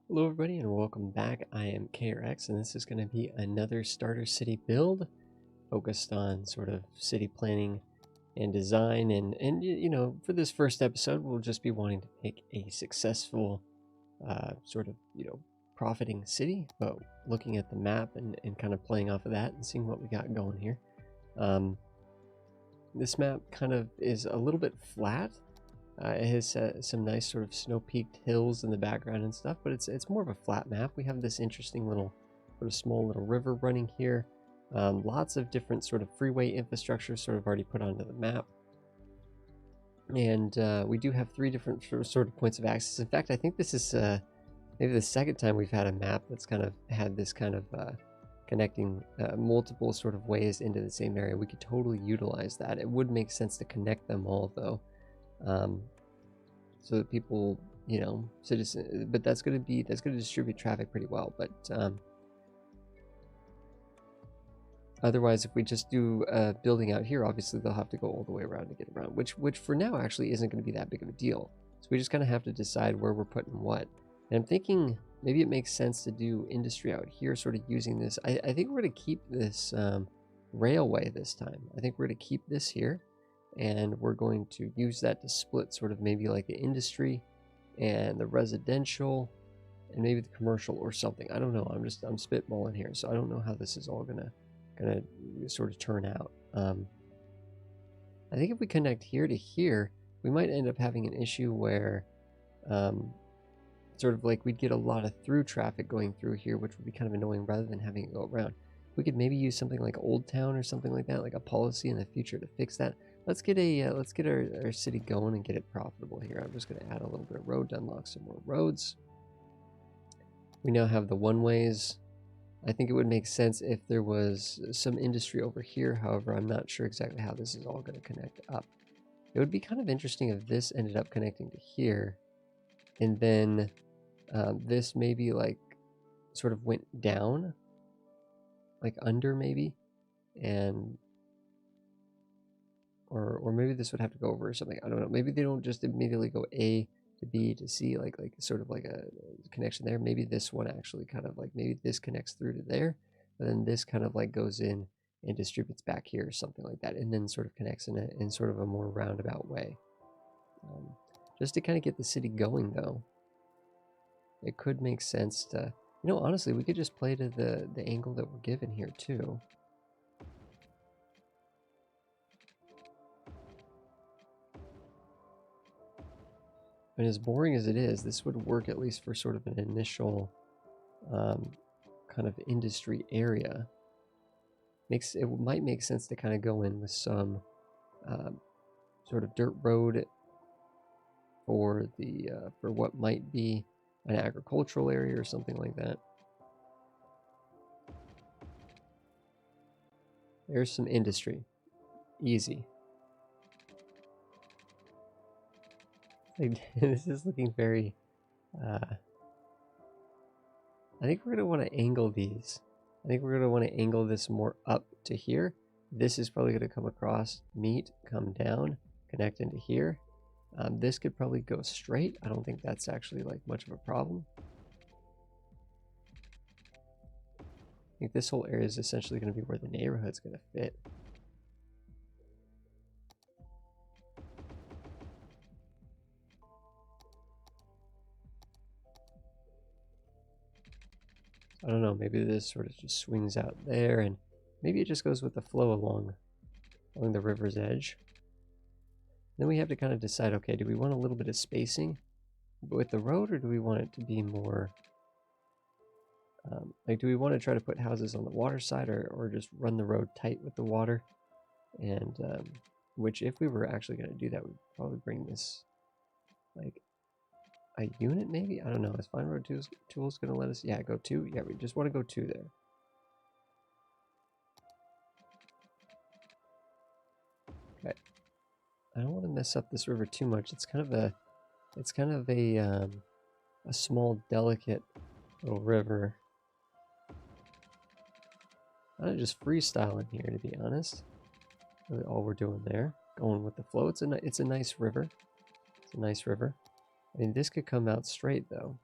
Hello everybody and welcome back. I am KRX and this is going to be another starter city build focused on sort of city planning and design and you know, for this first episode we'll just be wanting to make a successful sort of, profiting city, but looking at the map and kind of playing off of that and seeing what we got going here. This map kind of is a little bit flat. It has some nice sort of snow-peaked hills in the background and stuff, but it's more of a flat map. We have this interesting little sort of small little river running here. Lots of different sort of freeway infrastructure sort of already put onto the map. And we do have 3 different sort of points of access. In fact, I think this is maybe the second time we've had a map that's kind of had this kind of connecting multiple sort of ways into the same area. We could totally utilize that. It would make sense to connect them all though. So that people, citizens, but that's going to distribute traffic pretty well. But otherwise, if we just do building out here, obviously they'll have to go all the way around to get around, which for now actually isn't going to be that big of a deal. So we just kind of have to decide where we're putting what. And I'm thinking maybe it makes sense to do industry out here, sort of using this. I think we're going to keep this railway this time. I think we're going to keep this here. And we're going to use that to split sort of maybe like the industry and the residential and maybe the commercial or something. I don't know. I'm spitballing here, so I don't know how this is all gonna sort of turn out. I think if we connect here to here, we might end up having an issue where sort of like we'd get a lot of through traffic going through here, which would be kind of annoying rather than having it go around. We could maybe use something like Old Town or something like that, like a policy in the future to fix that. Let's get our city going and get it profitable here. I'm just going to add a little bit of road to unlock some more roads. We now have the one-ways. I think it would make sense if there was some industry over here. However, I'm not sure exactly how this is all going to connect up. It would be kind of interesting if this ended up connecting to here, and then this maybe like sort of went down, like under maybe, and or maybe this would have to go over or something. I don't know. Maybe they don't just immediately go A to B to C, like sort of like a connection there. Maybe this one actually kind of like, maybe this connects through to there, but then this kind of like goes in and distributes back here or something like that, and then sort of connects in sort of a more roundabout way. Just to kind of get the city going though, it could make sense to, honestly, we could just play to the angle that we're given here too. And as boring as it is, this would work at least for sort of an initial kind of industry area. It might make sense to kind of go in with some sort of dirt road for the for what might be an agricultural area or something like that. There's some industry, easy. This is looking very. I think we're going to want to angle these. I think we're going to want to angle this more up to here. This is probably going to come across, meet, come down, connect into here. This could probably go straight. I don't think that's actually like much of a problem. I think this whole area is essentially going to be where the neighborhood's going to fit. I don't know, maybe this sort of just swings out there, and maybe it just goes with the flow along the river's edge. Then we have to kind of decide, okay, do we want a little bit of spacing with the road, or do we want it to be more, like, do we want to try to put houses on the water side, or just run the road tight with the water? And, which if we were actually going to do that, we'd probably bring this, like, a unit maybe? I don't know. Is Fine Road Tools going to let us? Yeah, go 2. Yeah, we just want to go 2 there. Okay. I don't want to mess up this river too much. It's kind of a small, delicate little river. I'm just freestyling here, to be honest. Really all we're doing there, going with the flow. It's a nice river. It's a nice river. I mean, this could come out straight though.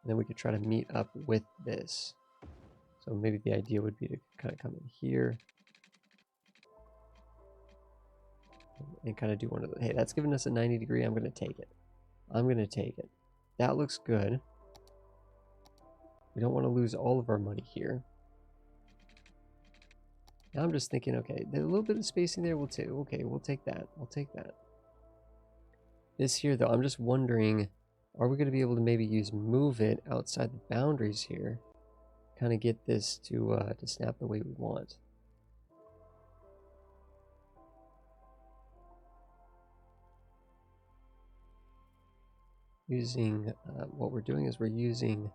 And then we could try to meet up with this. So maybe the idea would be to kind of come in here and kind of do one of the, hey, that's giving us a 90 degree. I'm going to take it. I'm going to take it. That looks good. We don't want to lose all of our money here. Now I'm just thinking, okay, there's a little bit of spacing there. We'll take, okay, we'll take that. I'll take that. This here, though, I'm just wondering, are we going to be able to maybe use move it outside the boundaries here? Kind of get this to snap the way we want. Using, what we're doing is we're using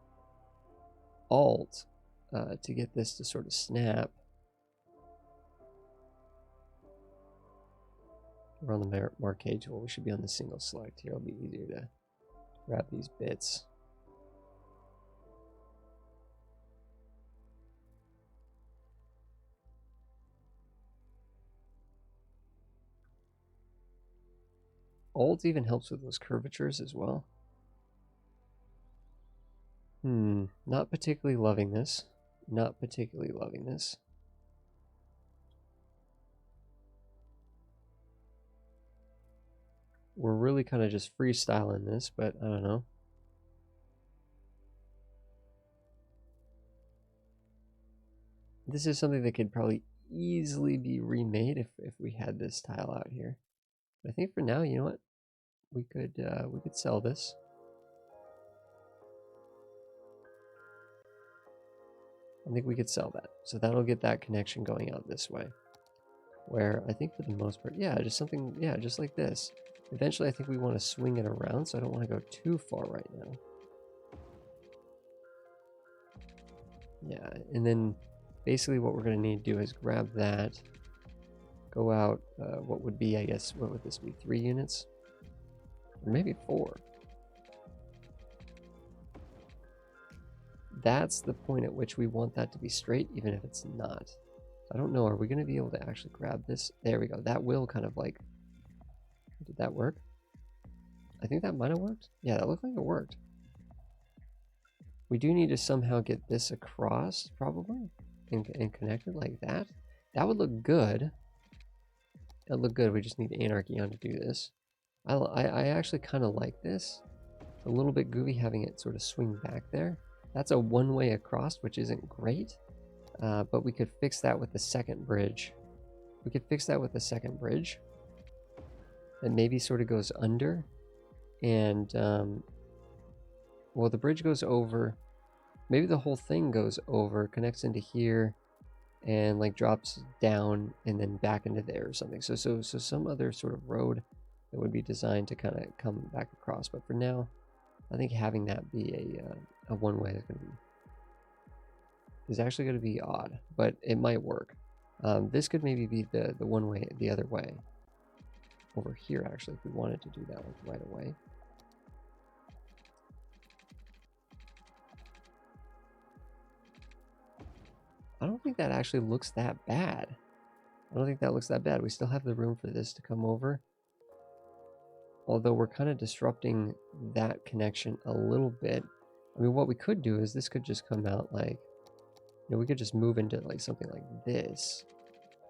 Alt to get this to sort of snap. We're on the marquee tool. We should be on the single select here. It'll be easier to grab these bits. Alt even helps with those curvatures as well. Not particularly loving this. Not particularly loving this. We're really kind of just freestyling this, but I don't know. This is something that could probably easily be remade if we had this tile out here. But I think for now, you know what? We could sell this. I think we could sell that. So that'll get that connection going out this way. Where I think for the most part, yeah, just something, yeah, just like this. Eventually, I think we want to swing it around, so I don't want to go too far right now. Yeah, and then basically what we're going to need to do is grab that, go out, what would be, I guess, what would this be, 3 units? Or maybe 4. That's the point at which we want that to be straight, even if it's not. I don't know, are we going to be able to actually grab this? There we go. That will kind of like, did that work? I think that might have worked. Yeah, that looked like it worked. We do need to somehow get this across, probably, and connected like that. That would look good. That would look good. We just need Anarchy on to do this. I actually kind of like this. It's a little bit goofy having it sort of swing back there. That's a one-way across, which isn't great. But we could fix that with the second bridge. We could fix that with the second bridge. That maybe sort of goes under. And, well, the bridge goes over. Maybe the whole thing goes over, connects into here, and like drops down and then back into there or something. So some other sort of road that would be designed to kind of come back across. But for now, I think having that be a one-way is actually going to be odd, but it might work. This could maybe be the one way, the other way. Over here, actually, if we wanted to do that like right away. I don't think that actually looks that bad. I don't think that looks that bad. We still have the room for this to come over. Although we're kind of disrupting that connection a little bit. I mean, what we could do is this could just come out like, you know, we could just move into like something like this.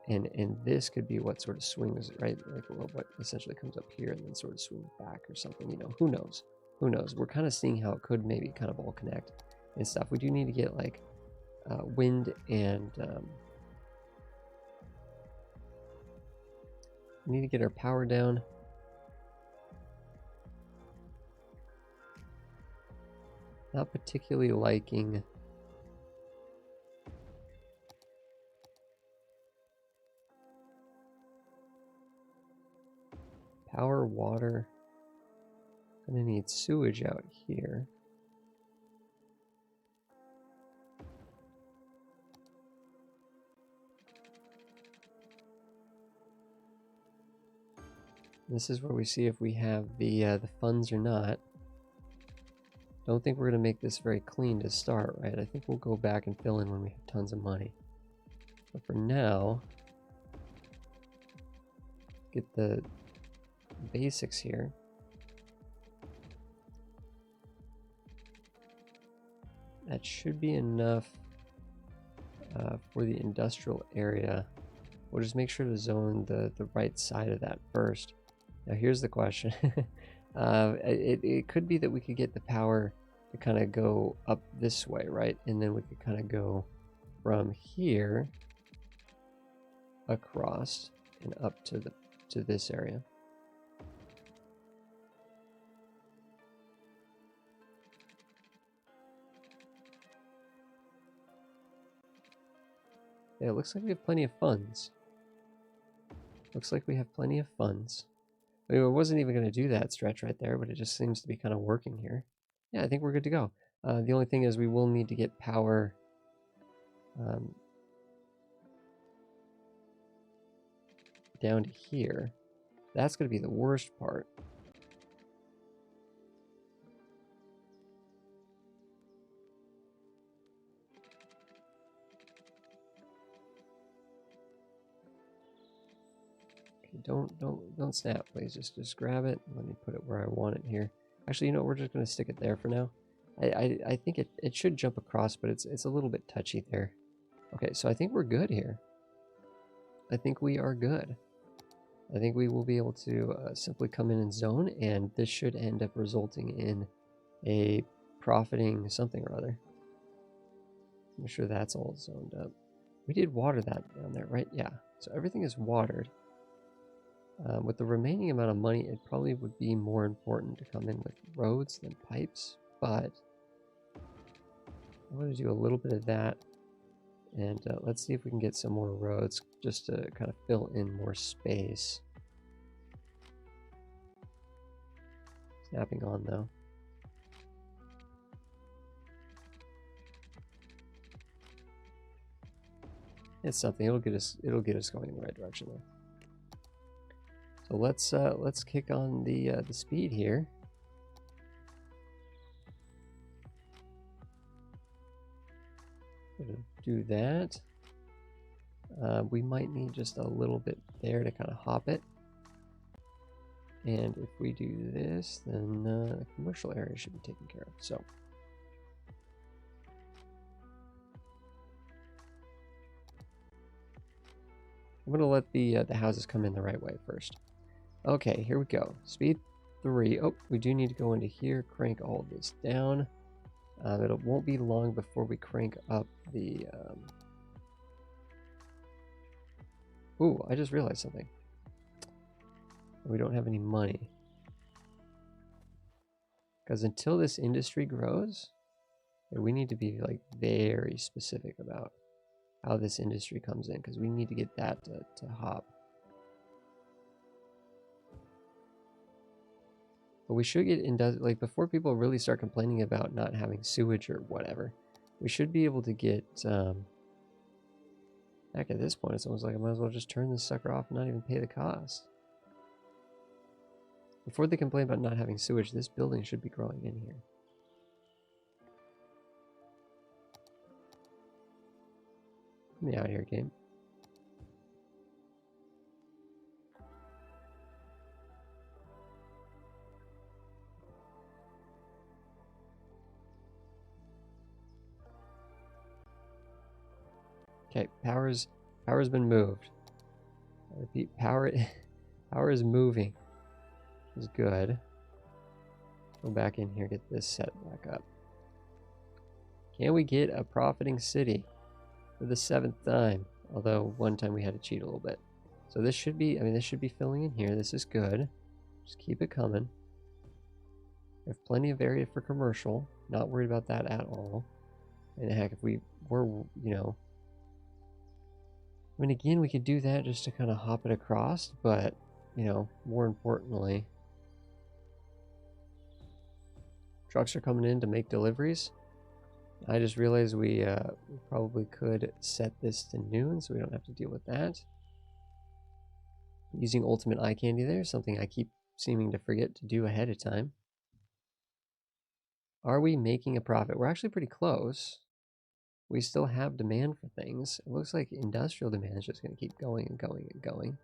And this could be what sort of swings, right? Like what essentially comes up here and then sort of swings back or something, you know, who knows? Who knows? We're kind of seeing how it could maybe kind of all connect and stuff. We do need to get like wind and we need to get our power down. Not particularly liking power, water. Gonna need sewage out here. This is where we see if we have the funds or not. Don't think we're gonna make this very clean to start, right? I think we'll go back and fill in when we have tons of money. But for now, get the basics here. that should be enough for the industrial area. We'll just make sure to zone the right side of that first. Now here's the question. It could be that we could get the power to kind of go up this way, right? And then we could kind of go from here across and up to this area. Yeah, it looks like we have plenty of funds. Looks like we have plenty of funds. I mean, I wasn't even going to do that stretch right there, but it just seems to be kind of working here. Yeah, I think we're good to go. The only thing is we will need to get power down to here. That's going to be the worst part. Don't snap, please. Just grab it. Let me put it where I want it here. Actually, you know, we're just gonna stick it there for now. I think it should jump across, but it's a little bit touchy there. Okay, so I think we're good here. I think we are good. I think we will be able to simply come in and zone, and this should end up resulting in a profiting something or other. I'm sure that's all zoned up. We did water that down there, right? Yeah. So everything is watered. With the remaining amount of money, it probably would be more important to come in with roads than pipes, but I'm going to do a little bit of that, and let's see if we can get some more roads just to kind of fill in more space. Snapping on though. It's something. It'll get us going in the right direction though. So let's kick on the speed here. Gonna do that. We might need just a little bit there to kind of hop it. And if we do this, then the commercial area should be taken care of. So I'm gonna let the houses come in the right way first. Okay, here we go. Speed 3. Oh, we do need to go into here, crank all this down. It won't be long before we crank up the... Ooh, I just realized something. We don't have any money. Because until this industry grows, we need to be like very specific about how this industry comes in, because we need to get that to hop. But we should get like before people really start complaining about not having sewage or whatever, we should be able to get heck, at this point it's almost like I might as well just turn this sucker off and not even pay the cost. Before they complain about not having sewage, this building should be growing in here. Get me out here, game. Okay, power's been moved. I repeat, power is moving. Which is good. Go back in here, get this set back up. Can we get a profiting city for the 7th time? Although one time we had to cheat a little bit. So this should be, this should be filling in here. This is good. Just keep it coming. We have plenty of area for commercial. Not worried about that at all. And heck, if we were, again, we could do that just to kind of hop it across, but, more importantly, trucks are coming in to make deliveries. I just realized we probably could set this to noon, so we don't have to deal with that. Using ultimate eye candy there, something I keep seeming to forget to do ahead of time. Are we making a profit? We're actually pretty close. We still have demand for things. It looks like industrial demand is just going to keep going and going and going.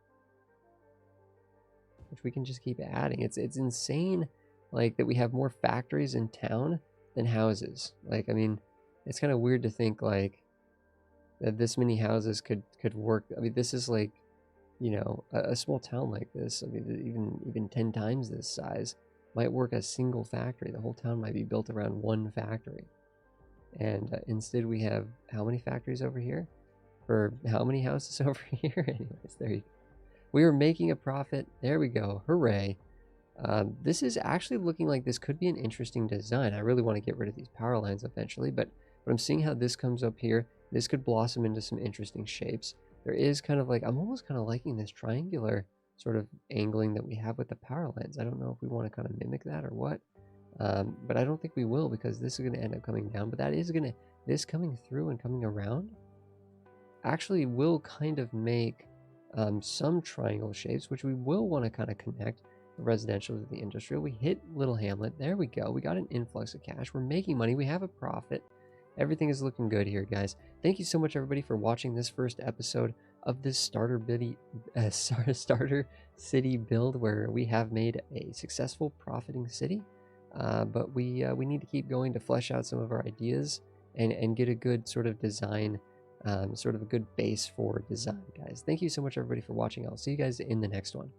Which we can just keep adding. It's insane, like, that we have more factories in town than houses. Like, it's kind of weird to think like that this many houses could work. I mean, this is like, you know, a small town like this. I mean, even 10 times this size might work a single factory. The whole town might be built around one factory. And instead we have how many factories over here for how many houses over here? Anyways, there you go. We are making a profit. There we go. Hooray. This is actually looking like this could be an interesting design. I really want to get rid of these power lines eventually, but I'm seeing how this comes up here. This could blossom into some interesting shapes. There is kind of like, I'm almost kind of liking this triangular sort of angling that we have with the power lines. I don't know if we want to kind of mimic that or what, but I don't think we will, because this is going to end up coming down. But that is going to, this coming through and coming around actually will kind of make some triangle shapes, which we will want to kind of connect the residential to the industrial. We hit Little Hamlet. There we go. We got an influx of cash. We're making money. We have a profit. Everything is looking good here, guys. Thank you so much, everybody, for watching this first episode of this starter city build, where we have made a successful, profiting city. But we need to keep going to flesh out some of our ideas and get a good sort of design, sort of a good base for design, guys. Thank you so much, everybody, for watching. I'll see you guys in the next one.